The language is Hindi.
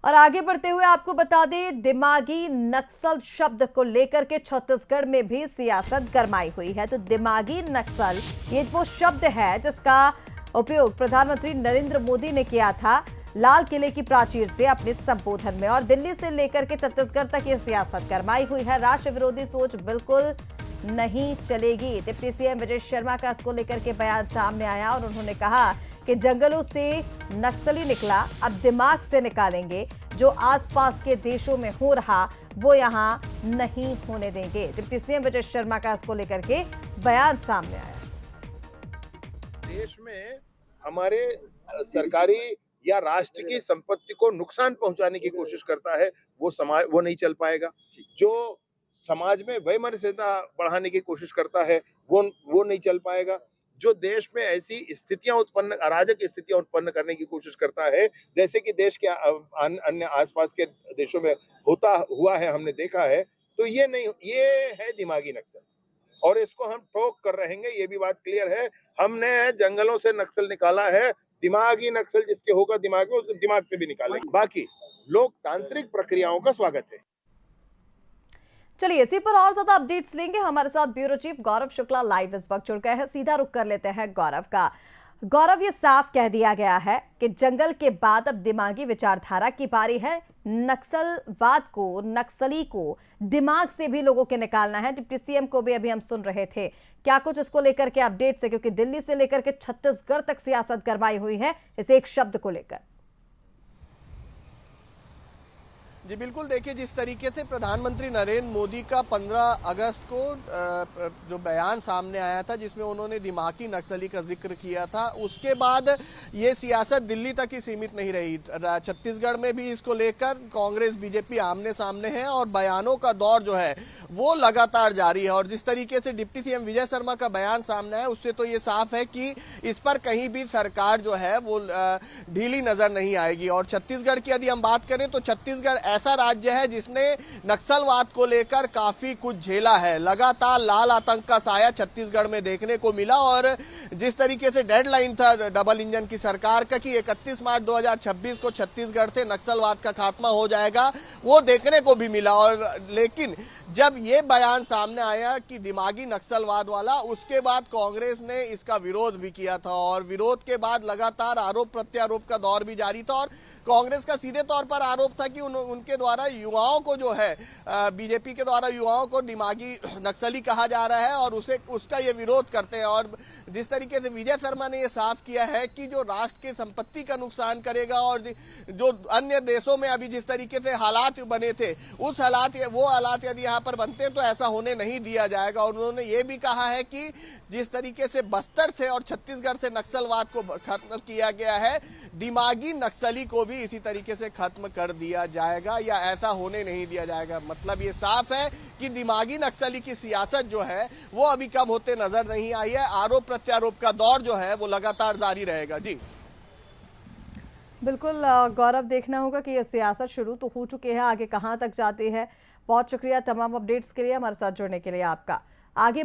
और आगे बढ़ते हुए आपको बता दें, दिमागी नक्सल शब्द को लेकर के छत्तीसगढ़ में भी सियासत गरमाई हुई है। तो दिमागी नक्सल ये वो शब्द है जिसका उपयोग प्रधानमंत्री नरेंद्र मोदी ने किया था लाल किले की प्राचीर से अपने संबोधन में, और दिल्ली से लेकर के छत्तीसगढ़ तक ये सियासत गरमाई हुई है। राष्ट्र विरोधी सोच बिल्कुल नहीं चलेगी। डिप्टी सीएम विजय शर्मा का इसको लेकर के बयान सामने आया और उन्होंने कहा कि जंगलों से नक्सली निकला, अब दिमाग से निकालेंगे। जो आसपास के देशों में हो रहा वो यहां नहीं होने देंगे। डिप्टी सीएम विजय शर्मा का इसको लेकर के बयान सामने आया। देश में हमारे सरकारी या राष्ट्र की संपत्ति को नुकसान पहुंचाने की कोशिश करता है, वो नहीं चल पाएगा। जो समाज में वैमनस्यता बढ़ाने की कोशिश करता है वो नहीं चल पाएगा। जो देश में ऐसी स्थितियां अराजक स्थितियां उत्पन्न करने की कोशिश करता है, जैसे कि देश के अन्य आसपास के देशों में होता हुआ है, हमने देखा है, तो ये है दिमागी नक्सल और इसको हम ठोक कर रहेंगे। ये भी बात क्लियर है, हमने जंगलों से नक्सल निकाला है, दिमागी नक्सल जिसके होगा दिमाग में, उस दिमाग से भी निकालेंगे। बाकी लोकतांत्रिक प्रक्रियाओं का स्वागत है। चलिए इसी पर और ज्यादा अपडेट्स लेंगे। हमारे साथ ब्यूरो चीफ गौरव शुक्ला लाइव इस वक्त जुड़ गए हैं। सीधा रुख कर लेते हैं गौरव का। गौरव, ये साफ कह दिया गया है कि जंगल के बाद अब दिमागी विचारधारा की बारी है। नक्सलवाद को, नक्सली को दिमाग से भी लोगों के निकालना है। डिप्टी सीएम को भी अभी हम सुन रहे थे, क्या कुछ इसको लेकर के अपडेट्स है? क्योंकि दिल्ली से लेकर के छत्तीसगढ़ तक सियासत गरमाई हुई है इस एक शब्द को लेकर। जी बिल्कुल, देखिए जिस तरीके से प्रधानमंत्री नरेंद्र मोदी का 15 अगस्त को जो बयान सामने आया था जिसमें उन्होंने दिमागी नक्सली का जिक्र किया था, उसके बाद ये सियासत दिल्ली तक ही सीमित नहीं रही। छत्तीसगढ़ में भी इसको लेकर कांग्रेस बीजेपी आमने सामने है और बयानों का दौर जो है वो लगातार जारी है। और जिस तरीके से डिप्टी सीएम विजय शर्मा का बयान सामने आया उससे तो ये साफ है कि इस पर कहीं भी सरकार जो है वो ढीली नजर नहीं आएगी। और छत्तीसगढ़ की यदि हम बात करें तो छत्तीसगढ़ ऐसा राज्य है जिसने नक्सलवाद को लेकर काफी कुछ झेला है। लगातार लाल आतंक का साया छत्तीसगढ़ में देखने को मिला और जिस तरीके से डेडलाइन था डबल इंजन की सरकार का कि 31 मार्च 2026 को छत्तीसगढ़ से नक्सलवाद का खात्मा हो जाएगा, वो देखने को भी मिला। और लेकिन जब ये बयान सामने आया कि दिमागी नक्सलवाद वाला, उसके बाद कांग्रेस ने इसका विरोध भी किया था और विरोध के बाद लगातार आरोप प्रत्यारोप का दौर भी जारी था। और कांग्रेस का सीधे तौर पर आरोप था कि उनके द्वारा युवाओं को जो है बीजेपी के द्वारा युवाओं को दिमागी नक्सली कहा जा रहा है और उसका ये विरोध करते हैं। और जिस तरीके से विजय शर्मा ने ये साफ किया है कि जो राष्ट्र की संपत्ति का नुकसान करेगा और जो अन्य देशों में अभी जिस तरीके से हालात बने थे वो हालात यदि यहाँ पर बनते हैं तो ऐसा होने नहीं दिया जाएगा। और उन्होंने ये भी कहा है कि जिस तरीके से बस्तर से और छत्तीसगढ़ से नक्सलवाद को खत्म किया गया है, दिमागी नक्सली को भी इसी तरीके से खत्म कर दिया जाएगा या ऐसा होने नहीं दिया जाएगा। मतलब ये साफ है कि दिमागी नक्सली की सियासत जो है वो अभी कम होते नजर नहीं आई है। आरोप प्रत्यारोप का दौर जो है वो लगातार जारी रहेगा। जी बिल्कुल गौरव, देखना होगा कि यह सियासत शुरू तो हो चुकी है, आगे कहां तक जाती है। बहुत शुक्रिया तमाम अपडेट्स के लिए, हमारे साथ जुड़ने के लिए आपका। आगे